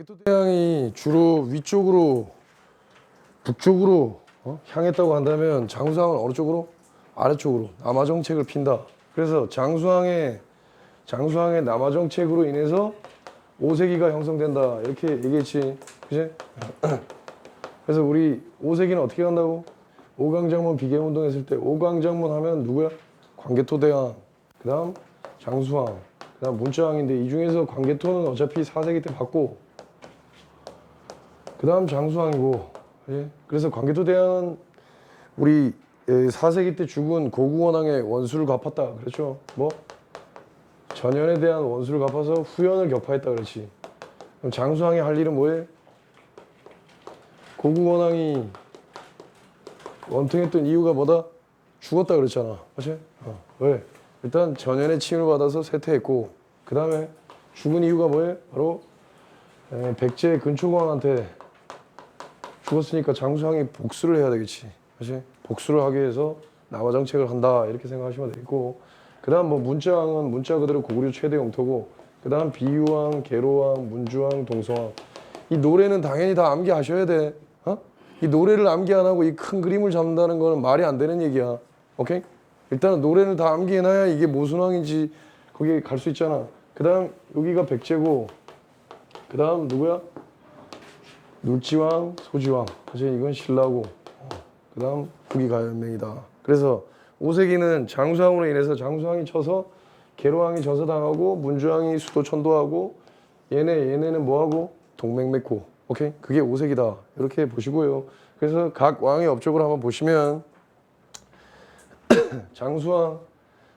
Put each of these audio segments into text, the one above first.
광개토대왕이 주로 위쪽으로 북쪽으로 향했다고 한다면 장수왕은 어느 쪽으로? 아래쪽으로 남하정책을 핀다. 그래서 장수왕의 남하정책으로 인해서 오세기가 형성된다 이렇게 얘기했지, 그치? 그래서 우리 오세기는 어떻게 간다고? 오강장문 비계운동 했을 때 오강장문 하면 누구야? 광개토대왕, 그 다음 장수왕, 그 다음 문자왕인데 이 중에서 광개토는 어차피 4세기 때 받고 그 다음 장수왕이고, 예? 그래서 광개토대왕은 우리 4세기 때 죽은 고구원왕의 원수를 갚았다 그랬죠. 뭐? 전연에 대한 원수를 갚아서 후연을 격파했다 그렇지. 그럼 장수왕이 할 일은 뭐해? 고구원왕이 원통했던 이유가 뭐다? 죽었다 그랬잖아, 그렇지? 왜? 일단 전연의 침을 받아서 쇠퇴했고 그 다음에 죽은 이유가 뭐해? 바로 백제 근초공왕한테 죽었으니까 장수왕이 복수를 해야 되겠지, 그렇지? 복수를 하기 위해서 남하정책을 한다 이렇게 생각하시면 되겠고, 그 다음 뭐 문자왕은 문자 그대로 고구려 최대 영토고, 그 다음 비유왕, 계로왕, 문주왕, 동서왕. 이 노래는 당연히 다 암기하셔야 돼. 이 노래를 암기 안 하고 이 큰 그림을 잡는다는 거는 말이 안 되는 얘기야. 오케이? 일단은 노래를 다 암기해놔야 이게 무슨 왕인지 거기에 갈 수 있잖아. 그 다음 여기가 백제고, 그 다음 누구야? 눌지왕, 소지왕. 사실 이건 신라고, 그 다음 후기가연명이다. 그래서 오세기는 장수왕으로 인해서 장수왕이 쳐서 계로왕이 전사당하고 문주왕이 수도 천도하고 얘네는 뭐하고? 동맹 맺고. 오케이? 그게 오세기다. 이렇게 보시고요. 그래서 각 왕의 업적을 한번 보시면 장수왕,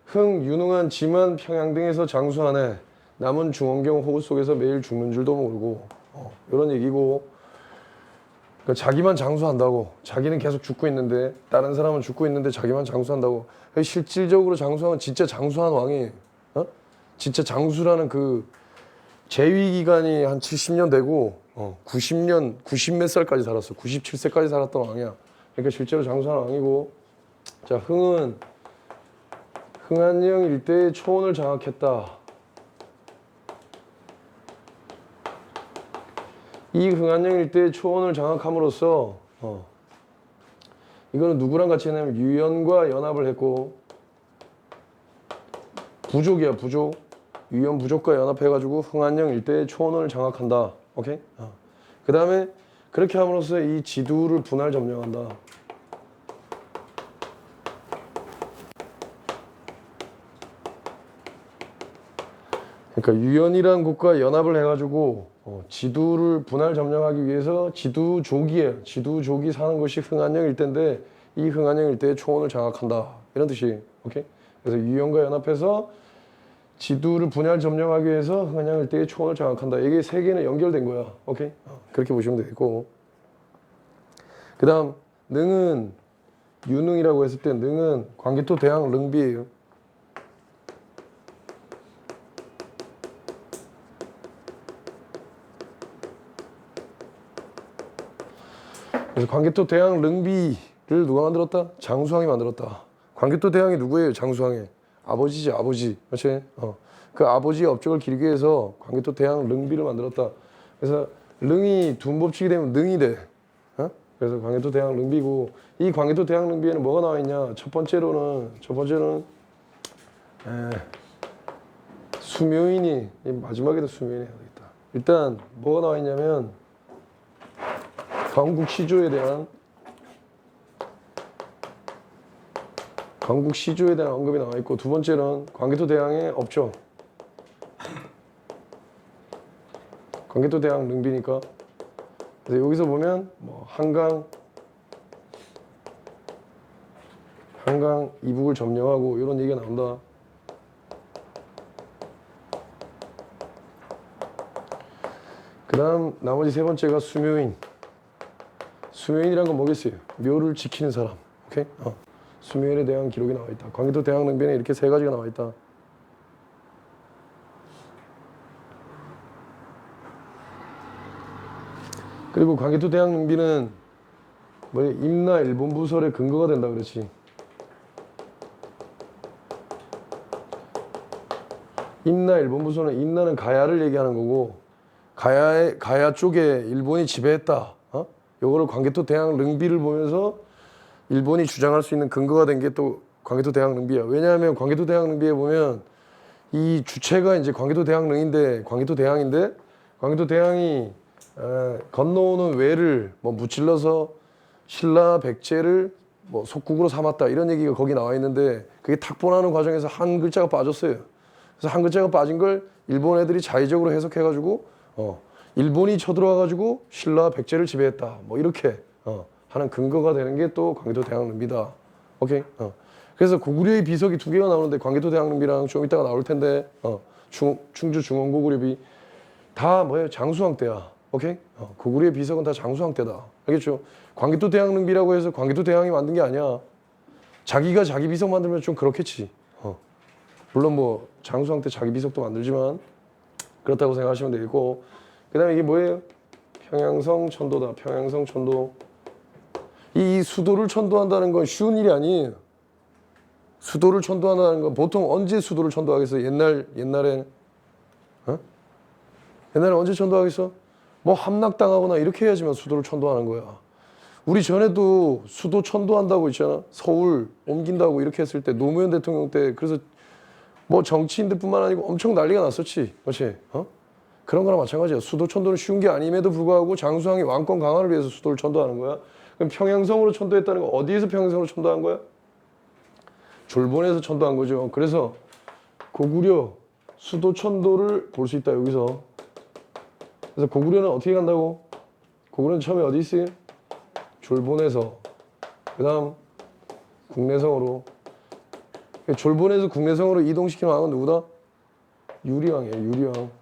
흥, 유능한 지만, 평양 등에서 장수하네. 남은 중원경 호구 속에서 매일 죽는 줄도 모르고, 이런 얘기고, 그러니까 자기만 장수한다고. 자기는 계속 죽고 있는데 다른 사람은 죽고 있는데 자기만 장수한다고. 실질적으로 장수하면 진짜 장수한 왕이, 진짜 장수라는 그 재위 기간이 한 70년 되고 90 몇 살까지 살았어. 97세까지 살았던 왕이야. 그러니까 실제로 장수한 왕이고, 자, 흥은 흥한령 일대의 초원을 장악했다. 이 흥한령 일대의 초원을 장악함으로써 이거는 누구랑 같이 했냐면 유연과 연합을 했고, 부족이야, 부족. 유연 부족과 연합해가지고 흥한령 일대의 초원을 장악한다. 오케이? 그 다음에 그렇게 함으로써 이 지두를 분할 점령한다. 그러니까 유연이라는 곳과 연합을 해가지고 지두를 분할 점령하기 위해서 지두족이에요. 지두족이 사는 곳이 흥한령 일대인데 이 흥한령 일대의 초원을 장악한다. 이런 뜻이에요. 오케이? 그래서 유연과 연합해서 지두를 분할 점령하기 위해서 흥한령 일대의 초원을 장악한다. 이게 세 개는 연결된 거야. 오케이? 그렇게 보시면 되겠고, 그 다음 능은 유능이라고 했을 때 능은 광개토 대왕 릉비예요. 그래서 광개토 대왕 릉비를 누가 만들었다? 장수왕이 만들었다. 광개토 대왕이 누구예요? 장수왕의 아버지지, 아버지. 그렇지? 그 아버지의 업적을 기리기 위해서 광개토 대왕 릉비를 만들었다. 그래서 릉이 둔법칙이 되면 능이 돼. 그래서 광개토 대왕 릉비고, 이 광개토 대왕 릉비에는 뭐가 나와 있냐? 첫 번째로는 수묘인이, 마지막에도 수묘인이 해야 되겠다. 일단 뭐가 나와 있냐면 광국 시조에 대한 언급이 나와 있고, 두 번째는 광개토 대왕의 업적. 광개토 대왕 능비니까. 그래서 여기서 보면 뭐 한강 이북을 점령하고 이런 얘기가 나온다. 그 다음 나머지 세 번째가 수묘인. 수묘인이란 건 뭐겠어요? 묘를 지키는 사람. 오케이? 수묘인에 대한 기록이 나와 있다. 광개토 대왕 능비에 이렇게 세 가지가 나와 있다. 그리고 광개토 대왕 능비는 임나 일본 부설의 근거가 된다 그렇지. 임나 일본 부설은, 임나는 가야를 얘기하는 거고 가야 쪽에 일본이 지배했다. 요거를 광개토 대항 릉비를 보면서 일본이 주장할 수 있는 근거가 된 게 또 광개토 대항 릉비야. 왜냐하면 광개토 대항 릉비에 보면 이 주체가 이제 광개토 대항 릉인데 광개토 대항이 건너오는 외를 뭐 무찔러서 신라 백제를 뭐 속국으로 삼았다 이런 얘기가 거기 나와 있는데 그게 탁본하는 과정에서 한 글자가 빠졌어요. 그래서 한 글자가 빠진 걸 일본 애들이 자의적으로 해석해가지고 일본이 쳐들어와가지고 신라 백제를 지배했다 뭐 이렇게 하는 근거가 되는 게 또 광개토 대항 릉비다. 오케이. 그래서 고구려의 비석이 두 개가 나오는데 광개토 대항 릉비랑 좀 이따가 나올 텐데 충주 중원 고구려비 다 뭐예요? 장수왕 때야. 오케이? 고구려의 비석은 다 장수왕 때다. 알겠죠? 광개토 대항 릉비라고 해서 광개토 대항이 만든 게 아니야. 자기가 자기 비석 만들면 좀 그렇겠지. 물론 뭐 장수왕 때 자기 비석도 만들지만 그렇다고 생각하시면 되겠고 그 다음에 이게 뭐예요? 평양성 천도다. 평양성 천도. 이 수도를 천도한다는 건 쉬운 일이 아니에요. 수도를 천도한다는 건 보통 언제 수도를 천도하겠어? 옛날에 언제 천도하겠어? 뭐 함락당하거나 이렇게 해야지만 수도를 천도하는 거야. 우리 전에도 수도 천도한다고 있잖아. 서울 옮긴다고 이렇게 했을 때 노무현 대통령 때 그래서 뭐 정치인들뿐만 아니고 엄청 난리가 났었지. 그렇지? 그런 거랑 마찬가지야. 수도 천도는 쉬운 게 아님에도 불구하고 장수왕이 왕권 강화를 위해서 수도를 천도하는 거야. 그럼 평양성으로 천도했다는 건 어디에서 평양성으로 천도한 거야? 졸본에서 천도한 거죠. 그래서 고구려 수도 천도를 볼 수 있다 여기서. 그래서 고구려는 어떻게 간다고? 고구려는 처음에 어디 있어요? 졸본에서. 그 다음 국내성으로. 졸본에서 국내성으로 이동시키는 왕은 누구다? 유리왕이에요. 유리왕.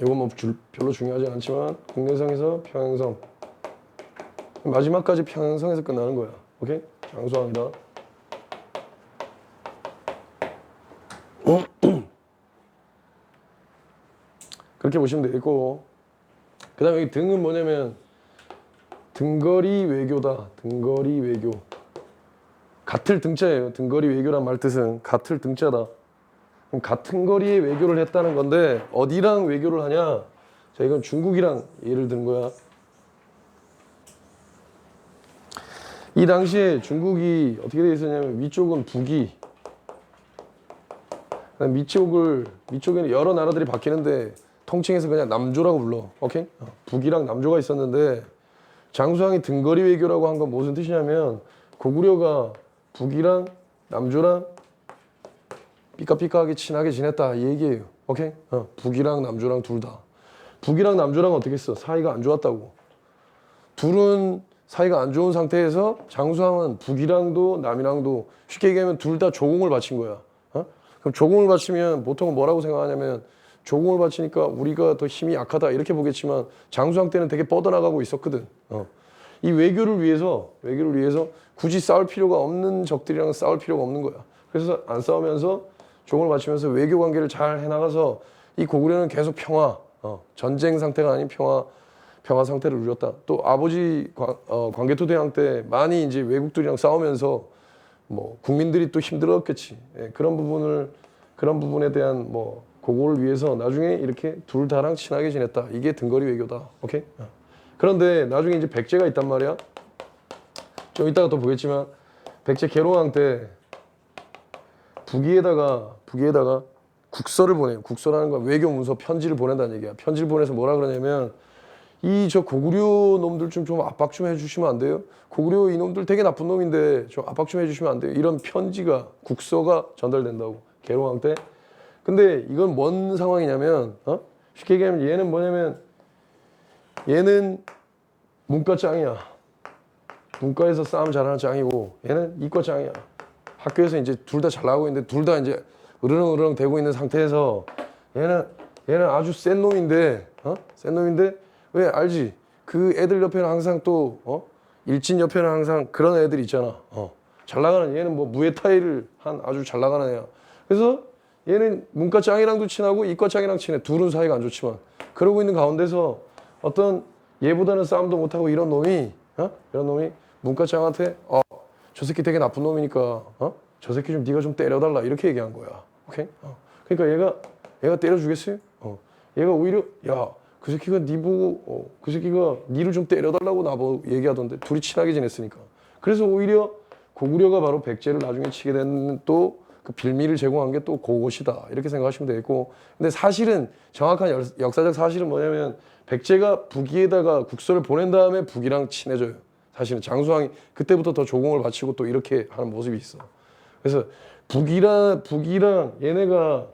이건 뭐 별로 중요하지 않지만 국내성에서 평양성. 마지막까지 평양성에서 끝나는 거야. 오케이? 장수왕이다. 그렇게 보시면 되겠고 그 다음에 여기 등은 뭐냐면 등거리 외교다. 등거리 외교. 같을 등자예요. 등거리 외교란 말 뜻은 같을 등자다. 그럼 같은 거리에 외교를 했다는 건데 어디랑 외교를 하냐? 자, 이건 중국이랑 예를 든 거야. 이 당시에 중국이 어떻게 되어 있었냐면 위쪽은 북이 위쪽에는 여러 나라들이 바뀌는데 통칭해서 그냥 남조라고 불러. 오케이? 북이랑 남조가 있었는데 장수왕이 등거리 외교라고 한 건 무슨 뜻이냐면 고구려가 북이랑 남조랑 삐까삐까하게 친하게 지냈다 이 얘기예요. 오케이? 북이랑 남조랑 둘 다. 북이랑 남조랑 어떻게 했어? 사이가 안 좋았다고. 둘은 사이가 안 좋은 상태에서 장수왕은 북이랑도 남이랑도 쉽게 얘기하면 둘 다 조공을 바친 거야. 그럼 조공을 바치면 보통은 뭐라고 생각하냐면 조공을 바치니까 우리가 더 힘이 약하다 이렇게 보겠지만 장수왕 때는 되게 뻗어나가고 있었거든. 이 외교를 위해서 굳이 싸울 필요가 없는 적들이랑 싸울 필요가 없는 거야. 그래서 안 싸우면서 조공을 바치면서 외교 관계를 잘 해나가서 이 고구려는 계속 평화, 전쟁 상태가 아닌 평화 상태를 누렸다. 또 아버지 광개토 대왕 때 많이 이제 외국들이랑 싸우면서 뭐 국민들이 또 힘들었겠지. 예, 그런 부분에 대한 뭐 그거를 위해서 나중에 이렇게 둘 다랑 친하게 지냈다. 이게 등거리 외교다. 오케이? 그런데 나중에 이제 백제가 있단 말이야. 좀 이따가 또 보겠지만 백제 계룡왕 때 북위에다가 국서를 보내요. 국서라는 건 외교 문서 편지를 보낸다는 얘기야. 편지를 보내서 뭐라 그러냐면 저 고구려 놈들 좀 압박 좀 해주시면 안 돼요? 고구려 이놈들 되게 나쁜 놈인데 좀 압박 좀 해주시면 안 돼요? 이런 편지가 국서가 전달된다고 계룡왕 때. 근데 이건 뭔 상황이냐면 쉽게 얘기하면 얘는 뭐냐면 얘는 문과 짱이야. 문과에서 싸움 잘하는 짱이고 얘는 이과 짱이야. 학교에서 이제 둘 다 잘 나가고 있는데 둘 다 이제 으르렁으르렁 되고 있는 상태에서 얘는 아주 센 놈인데 센 놈인데 왜 알지? 그 애들 옆에는 항상 또 일진 옆에는 항상 그런 애들 있잖아. 잘 나가는 얘는 뭐 무에타이를 한 아주 잘 나가는 애야. 그래서 얘는 문과 짱이랑도 친하고 이과 짱이랑 친해. 둘은 사이가 안 좋지만 그러고 있는 가운데서 어떤 얘보다는 싸움도 못하고 이런 놈이 문과 짱한테 저 새끼 되게 나쁜 놈이니까 저 새끼 좀 네가 좀 때려달라 이렇게 얘기한 거야. 오케이? 그러니까 얘가 때려주겠어요? 얘가 오히려 야, 그 새끼가 니 보고 그 새끼가 니를 좀 때려달라고 나보고 얘기하던데 둘이 친하게 지냈으니까. 그래서 오히려 고구려가 바로 백제를 나중에 치게 된 또 그 빌미를 제공한 게 또 그것이다 이렇게 생각하시면 되겠고, 근데 사실은 정확한 역사적 사실은 뭐냐면 백제가 북위에다가 국서를 보낸 다음에 북이랑 친해져요. 사실은 장수왕이 그때부터 더 조공을 바치고 또 이렇게 하는 모습이 있어. 그래서 북이랑 얘네가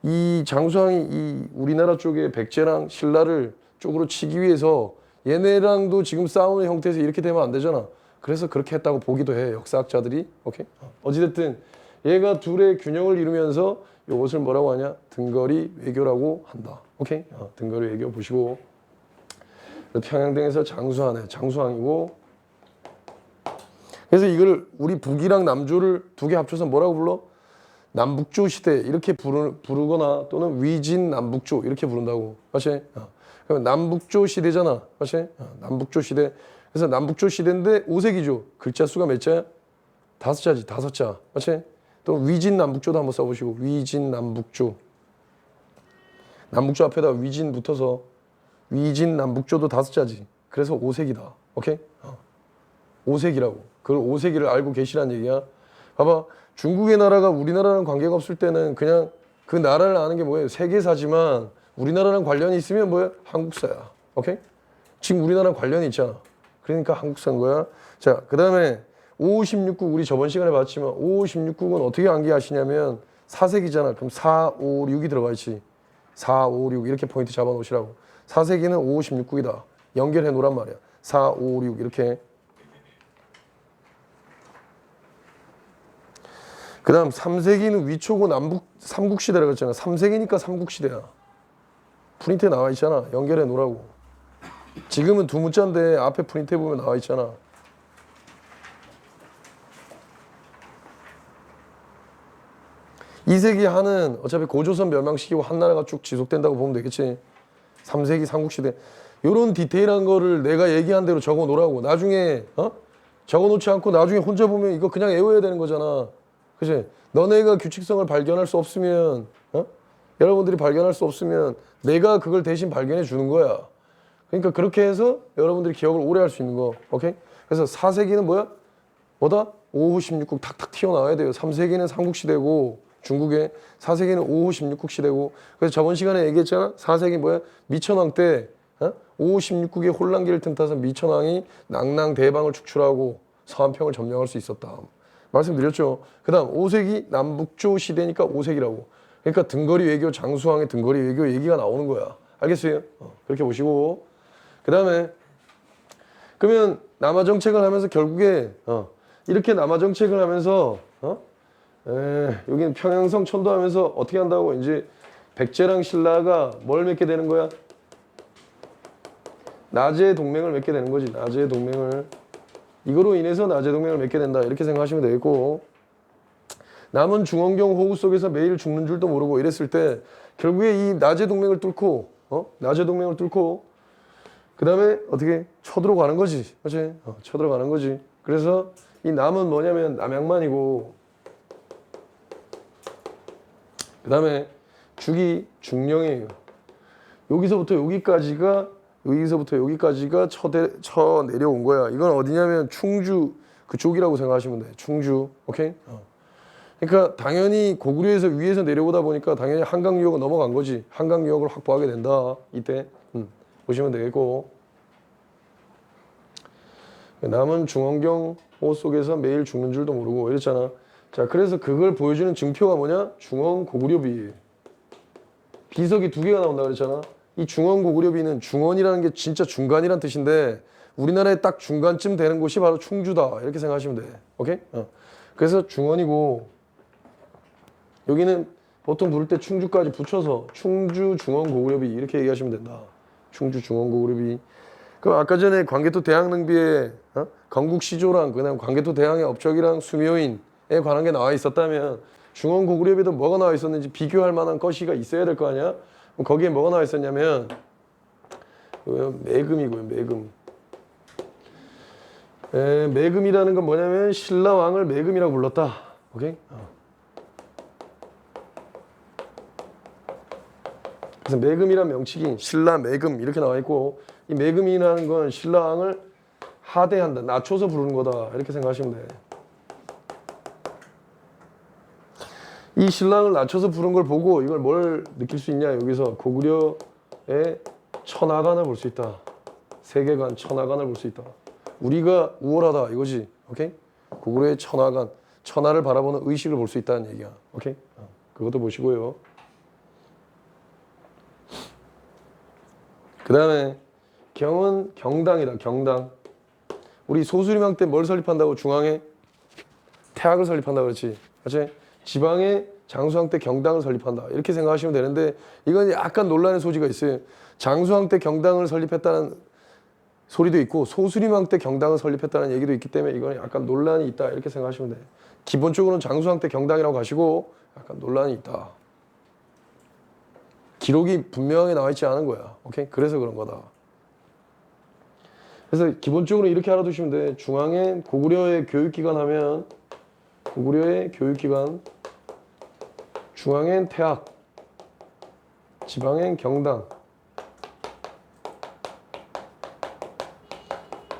이 장수왕이 이 우리나라 쪽에 백제랑 신라를 쪽으로 치기 위해서 얘네랑도 지금 싸우는 형태에서 이렇게 되면 안 되잖아. 그래서 그렇게 했다고 보기도 해, 역사학자들이. 오케이? 어찌됐든 얘가 둘의 균형을 이루면서 이것을 뭐라고 하냐? 등거리 외교라고 한다. 오케이? 등거리 외교 보시고, 평양등에서 장수하네. 장수왕이고, 그래서 이걸 우리 북이랑 남조를 두 개 합쳐서 뭐라고 불러? 남북조 시대 이렇게 부르거나 또는 위진 남북조 이렇게 부른다고. 맞지? 그럼 남북조 시대잖아. 맞지? 남북조 시대. 그래서 남북조 시대인데 5세기죠. 글자 수가 몇 자야? 5자지. 5자. 맞지? 또 위진 남북조도 한번 써보시고. 위진 남북조. 남북조 앞에다 위진 붙어서 위진 남북조도 5자지. 그래서 5세기다. 오케이? 5세기라고. 그걸 5세기를 알고 계시란 얘기야. 봐봐. 중국의 나라가 우리나라랑 관계가 없을 때는 그냥 그 나라를 아는 게 뭐예요? 세계사지만 우리나라랑 관련이 있으면 뭐예요? 한국사야. 오케이? 지금 우리나라랑 관련이 있잖아. 그러니까 한국사인 거야. 자, 그 다음에 5516국 우리 저번 시간에 봤지만 5516국은 어떻게 암기하시냐면 4세기잖아. 그럼 4, 5, 6이 들어가 있지. 4, 5, 6 이렇게 포인트 잡아 놓으시라고. 4세기는 5516국이다. 연결해 놓으란 말이야. 4, 5, 6 이렇게. 그 다음 3세기는 위초고 남북 삼국시대라고 했잖아. 3세기니까 삼국시대야. 프린트에 나와 있잖아. 연결해 놓으라고. 지금은 두 문자인데 앞에 프린트에 보면 나와 있잖아. 이세기 한은 어차피 고조선 멸망시키고 한나라가 쭉 지속된다고 보면 되겠지. 3세기 삼국시대. 요런 디테일한 거를 내가 얘기한 대로 적어 놓으라고. 나중에 적어 놓지 않고 나중에 혼자 보면 이거 그냥 외워야 되는 거잖아. 그치? 너네가 규칙성을 발견할 수 없으면, 여러분들이 발견할 수 없으면 내가 그걸 대신 발견해 주는 거야. 그러니까 그렇게 해서 여러분들이 기억을 오래 할 수 있는 거. 오케이? 그래서 4세기는 뭐야? 뭐다? 5호 16국 탁탁 튀어나와야 돼요. 3세기는 삼국시대고 중국에, 4세기는 5호 16국 시대고. 그래서 저번 시간에 얘기했잖아. 4세기 뭐야? 미천왕 때 5호 16국의 혼란기를 틈타서 미천왕이 낭낭대방을 축출하고 서한평을 점령할 수 있었다. 말씀드렸죠. 그 다음 5세기 남북조 시대니까 5세기라고. 그러니까 등거리 외교, 장수왕의 등거리 외교 얘기가 나오는 거야. 알겠어요? 그렇게 보시고. 그 다음에 그러면 남하정책을 하면서 결국에 이렇게 남하정책을 하면서 여기는 평양성 천도하면서 어떻게 한다고? 이제 백제랑 신라가 뭘 맺게 되는 거야? 나제 동맹을 맺게 되는 거지. 나제 동맹을. 이거로 인해서 나제 동맹을 맺게 된다. 이렇게 생각하시면 되겠고, 남은 중원경 호우 속에서 매일 죽는 줄도 모르고 이랬을 때 결국에 이 나제 동맹을 뚫고 나제 동맹을 뚫고 그 다음에 어떻게 쳐들어가는 거지. 그렇지? 쳐들어가는 거지. 그래서 이 남은 뭐냐면 남양만이고, 그 다음에 죽이 중령이에요. 여기서부터 여기까지가 쳐 내려온 거야. 이건 어디냐면 충주 그쪽이라고 생각하시면 돼. 충주. 오케이? 그러니까 당연히 고구려에서 위에서 내려오다 보니까 당연히 한강 유역은 넘어간 거지. 한강 유역을 확보하게 된다. 이때 보시면 되겠고, 남은 중원경 호 속에서 매일 죽는 줄도 모르고 이랬잖아. 자, 그래서 그걸 보여주는 증표가 뭐냐? 중원 고구려비. 비석이 2개가 나온다 그랬잖아. 이 중원 고구려비는 중원이라는 게 진짜 중간이란 뜻인데 우리나라에 딱 중간쯤 되는 곳이 바로 충주다. 이렇게 생각하시면 돼. 오케이? 그래서 중원이고, 여기는 보통 부를 때 충주까지 붙여서 충주 중원 고구려비 이렇게 얘기하시면 된다. 충주 중원 고구려비. 그럼 아까 전에 광개토 대항능비에 건국시조랑 그다음 광개토 대항의 업적이랑 수묘인에 관한 게 나와 있었다면 중원 고구려비도 뭐가 나와 있었는지 비교할 만한 것이가 있어야 될 거 아니야? 거기에 뭐가 나와 있었냐면 매금이고요. 매금. 매금이라는 건 뭐냐면 신라왕을 매금이라고 불렀다. 오케이? 그래서 매금이란 명칭이 신라 매금 이렇게 나와 있고, 이 매금이라는 건 신랑을 하대한다, 낮춰서 부르는 거다 이렇게 생각하시면 돼. 이 신랑을 낮춰서 부른 걸 보고 이걸 뭘 느낄 수 있냐? 여기서 고구려의 천하관을 볼 수 있다. 세계관, 천하관을 볼 수 있다. 우리가 우월하다 이거지. 오케이? 고구려의 천하관, 천하를 바라보는 의식을 볼 수 있다는 얘기야. 오케이? 그것도 보시고요. 그 다음에 경은 경당이다. 경당. 우리 소수림왕 때 뭘 설립한다고? 중앙에 태학을 설립한다 그렇지. 그렇지? 지방에 장수왕 때 경당을 설립한다. 이렇게 생각하시면 되는데, 이건 약간 논란의 소지가 있어요. 장수왕 때 경당을 설립했다는 소리도 있고 소수림왕 때 경당을 설립했다는 얘기도 있기 때문에 이건 약간 논란이 있다 이렇게 생각하시면 돼요. 기본적으로는 장수왕 때 경당이라고 가시고 약간 논란이 있다. 기록이 분명하게 나와 있지 않은 거야. 오케이? 그래서 그런 거다. 그래서 기본적으로 이렇게 알아두시면 돼. 중앙에 고구려의 교육기관 하면 고구려의 교육기관, 중앙엔 태학, 지방엔 경당.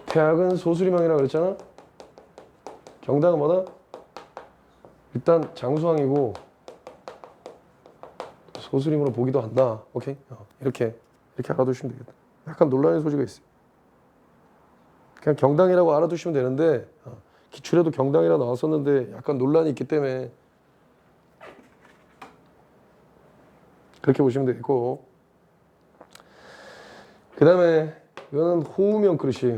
태학은 소수림왕이라고 그랬잖아. 경당은 뭐다? 일단 장수왕이고 소수림으로 보기도 한다. 오케이? 이렇게 알아두시면 되겠다. 약간 논란의 소지가 있어요. 그냥 경당이라고 알아두시면 되는데, 기출에도 경당이라 나왔었는데 약간 논란이 있기 때문에 그렇게 보시면 되겠고, 그 다음에 이거는 호우명 그릇이에요.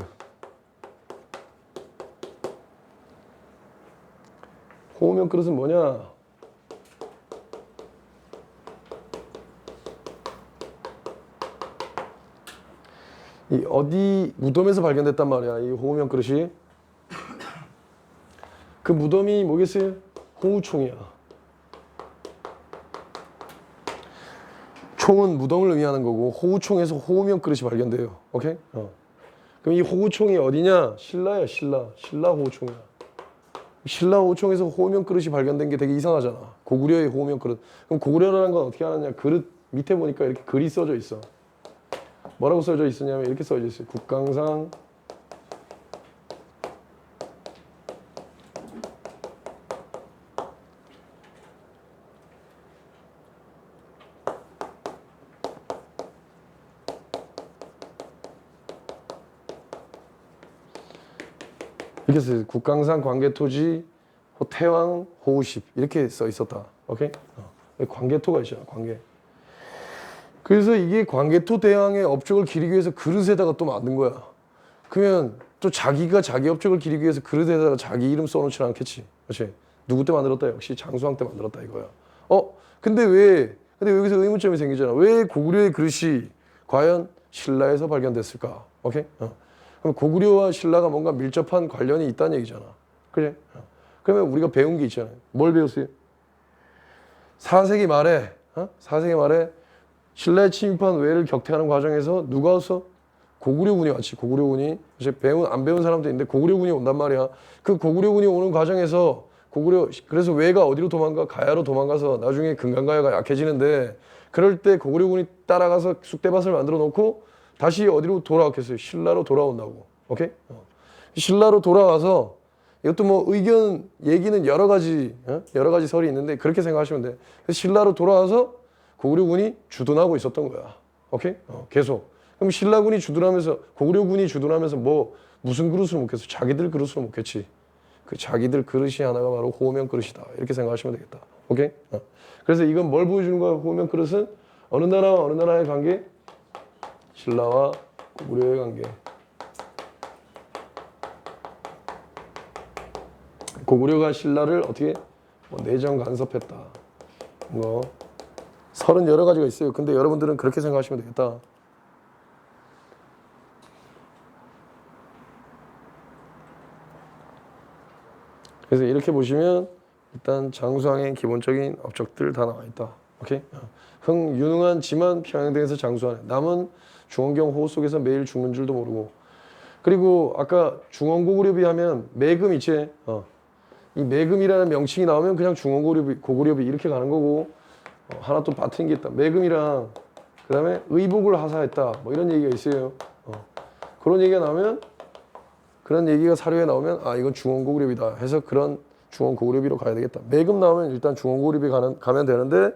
호우명 그릇은 뭐냐? 이 어디 무덤에서 발견됐단 말이야. 이 호우명 그릇이. 그 무덤이 뭐겠어요? 호우총이야. 총은 무덤을 의미하는 거고 호우총에서 호우명 그릇이 발견돼요. 오케이? 그럼 이 호우총이 어디냐? 신라야, 신라. 신라 호우총이야. 신라 호우총에서 호우명 그릇이 발견된 게 되게 이상하잖아. 고구려의 호우명 그릇. 그럼 고구려라는 건 어떻게 하느냐? 그릇 밑에 보니까 이렇게 글이 써져 있어. 뭐라고 써져 있었냐면 이렇게 써져 있어요. 국강상 이렇게 써요. 국강산 관계토지 태왕 호우십 이렇게 써 있었다. 오케이? 관계토가 있잖아. 관계. 그래서 이게 관계토 대왕의 업적을 기리기 위해서 그릇에다가 또 만든 거야. 그러면 또 자기가 자기 업적을 기리기 위해서 그릇에다가 자기 이름 써놓지는 않겠지. 그렇지? 누구 때 만들었다? 역시 장수왕 때 만들었다 이거야. 근데 여기서 의문점이 생기잖아. 왜 고구려의 그릇이 과연 신라에서 발견됐을까? 오케이? 그럼 고구려와 신라가 뭔가 밀접한 관련이 있다는 얘기잖아. 그래? 그러면 우리가 배운 게 있잖아요. 뭘 배웠어요? 4세기 말에 신라에 침입한 외를 격퇴하는 과정에서 누가 왔어? 고구려군이 왔지. 고구려군이. 이제 안 배운 사람도 있는데 고구려군이 온단 말이야. 그 고구려군이 오는 과정에서 그래서 외가 어디로 도망가? 가야로 도망가서 나중에 금강가야가 약해지는데, 그럴 때 고구려군이 따라가서 쑥대밭을 만들어 놓고 다시 어디로 돌아왔겠어요? 신라로 돌아온다고. 오케이? 신라로 돌아와서 이것도 뭐 얘기는 여러 가지 설이 있는데 그렇게 생각하시면 돼. 그래서 신라로 돌아와서 고구려군이 주둔하고 있었던 거야. 오케이? 계속. 그럼 신라군이 주둔하면서, 고구려군이 주둔하면서 무슨 그릇을 먹겠어? 자기들 그릇으로 먹겠지. 그 자기들 그릇이 하나가 바로 호우명 그릇이다. 이렇게 생각하시면 되겠다. 오케이? 그래서 이건 뭘 보여주는 거야? 호우명 그릇은 어느 나라와 어느 나라의 관계? 신라와 고구려의 관계. 고구려가 신라를 어떻게 내정 간섭했다. 설은 여러 가지가 있어요. 근데 여러분들은 그렇게 생각하시면 되겠다. 그래서 이렇게 보시면 일단 장수왕의 기본적인 업적들 다 나와 있다. 오케이? 유능한 지만 평양 등에서 장수하네. 남은 중원경 호우 속에서 매일 죽는 줄도 모르고. 그리고 아까 중원고구려비 하면 매금 있지? 이 매금이라는 명칭이 나오면 그냥 중원고구려비 이렇게 가는 거고, 하나 또 바뀐 게 있다. 매금이랑 그 그다음에 의복을 하사했다. 뭐 이런 얘기가 있어요. 그런 얘기가 나오면 그런 얘기가 사료에 나오면 아 이건 중원고구려비다 해서 그런 중원고구려비로 가야 되겠다. 매급 나오면 일단 중원고구려비 가면 되는데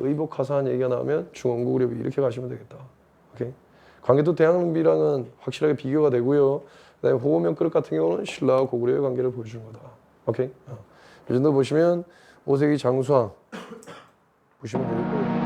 의복 하사한 얘기가 나오면 중원고구려비 이렇게 가시면 되겠다. 오케이. 관계도 대항비랑은 확실하게 비교가 되고요. 그다음에 호호면 그릇 같은 경우는 신라와 고구려의 관계를 보여주는 거다. 오케이. 이 정도 보시면 5세기 장수왕 보시면 되겠고요.